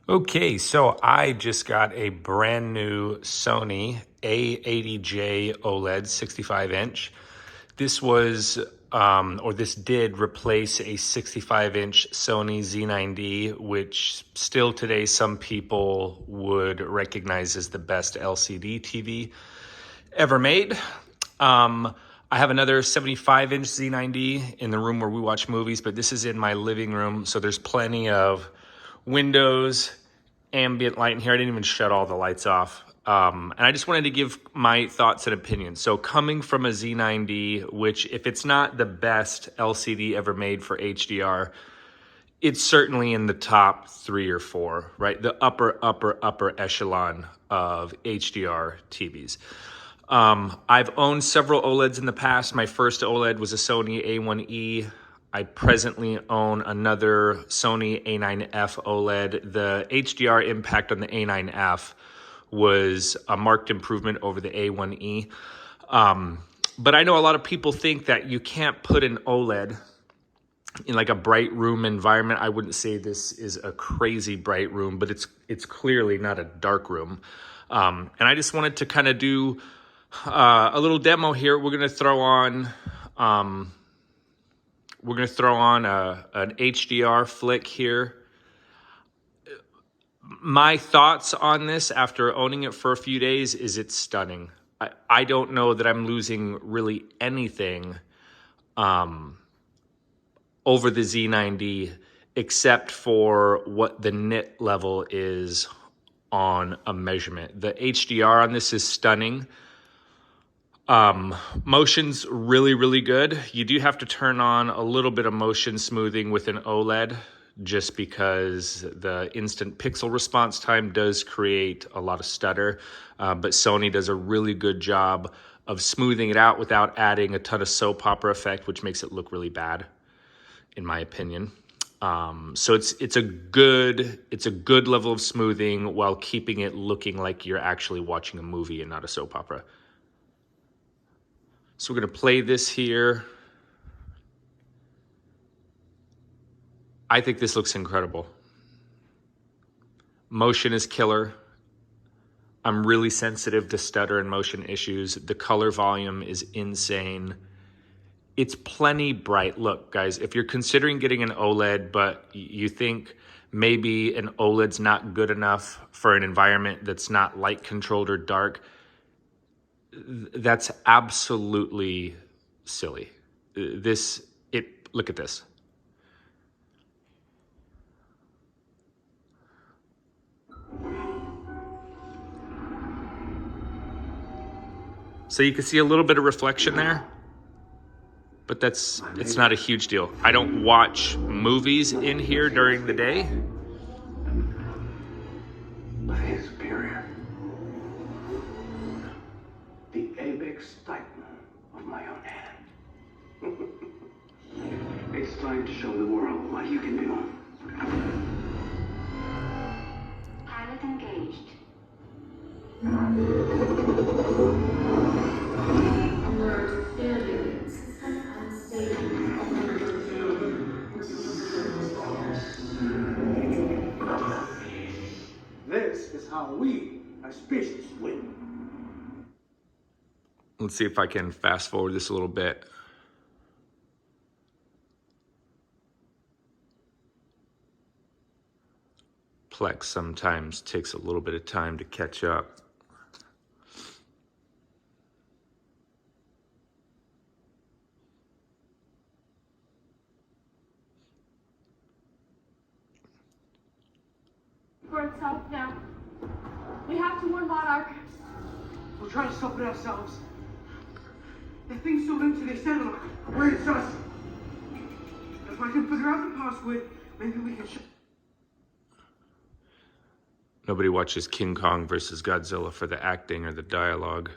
Okay, so I just got a brand new Sony a80j OLED 65 inch. This was, or this did replace a 65 inch Sony Z9D, which still today some people would recognize as the best LCD TV ever made. I have another 75 inch Z9D in the room where we watch movies, but this is in my living room, so there's plenty of windows, ambient light in here. I didn't even shut all the lights off. And I just wanted to give my thoughts and opinions. So coming from a Z9D, which if it's not the best LCD ever made for HDR, it's certainly in the top 3 or 4, right? The upper echelon of HDR TVs. I've owned several OLEDs in the past. My first OLED was a Sony A1E. I presently own another Sony A9F OLED. The HDR impact on the A9F was a marked improvement over the A1E. But I know a lot of people think that you can't put an OLED in like a bright room environment. I wouldn't say this is a crazy bright room, but it's clearly not a dark room. And I just wanted to kind of do a little demo here. We're gonna throw on an HDR flick here. My thoughts on this after owning it for a few days is it's stunning. I don't know that I'm losing really anything over the Z9D except for what the nit level is on a measurement. The HDR on this is stunning. Motion's really good. You do have to turn on a little bit of motion smoothing with an OLED just because the instant pixel response time does create a lot of stutter. But Sony does a really good job of smoothing it out without adding a ton of soap opera effect, which makes it look really bad, in my opinion. So it's a good level of smoothing while keeping it looking like you're actually watching a movie and not a soap opera. So we're going to play this here. I think this looks incredible. Motion is killer. I'm really sensitive to stutter and motion issues. The color volume is insane. It's plenty bright. Look, guys, if you're considering getting an OLED, but you think maybe an OLED's not good enough for an environment that's not light controlled or dark, that's absolutely silly. Look at this. So you can see a little bit of reflection there, but it's not a huge deal. I don't watch movies in here during the day. But he is superior. The apex titan of my own hand. It's time to show the world what you can do. Pilot engaged. Alert, failure. System unstable. This is how we, as species, win. Let's see if I can fast forward this a little bit. Plex sometimes takes a little bit of time to catch up. For itself now. We have to warn Monarch. We'll try to stop it ourselves. The thing's so empty, they said, look, where it's us. If I can figure out the password, maybe we can Nobody watches King Kong versus Godzilla for the acting or the dialogue.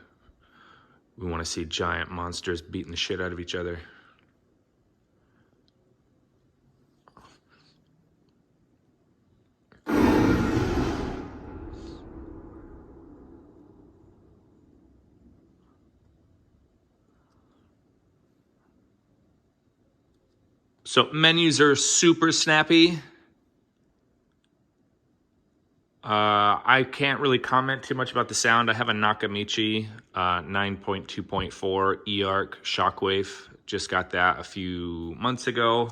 We want to see giant monsters beating the shit out of each other. So menus are super snappy. I can't really comment too much about the sound. I have a Nakamichi 9.2.4 eARC Shockwave. Just got that a few months ago.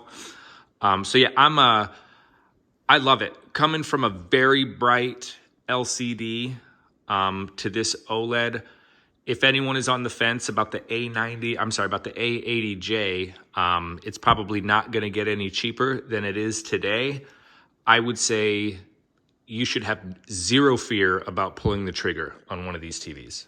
So yeah, I love it. Coming from a very bright LCD to this OLED. If anyone is on the fence about the about the A80J, it's probably not going to get any cheaper than it is today. I would say you should have zero fear about pulling the trigger on one of these TVs.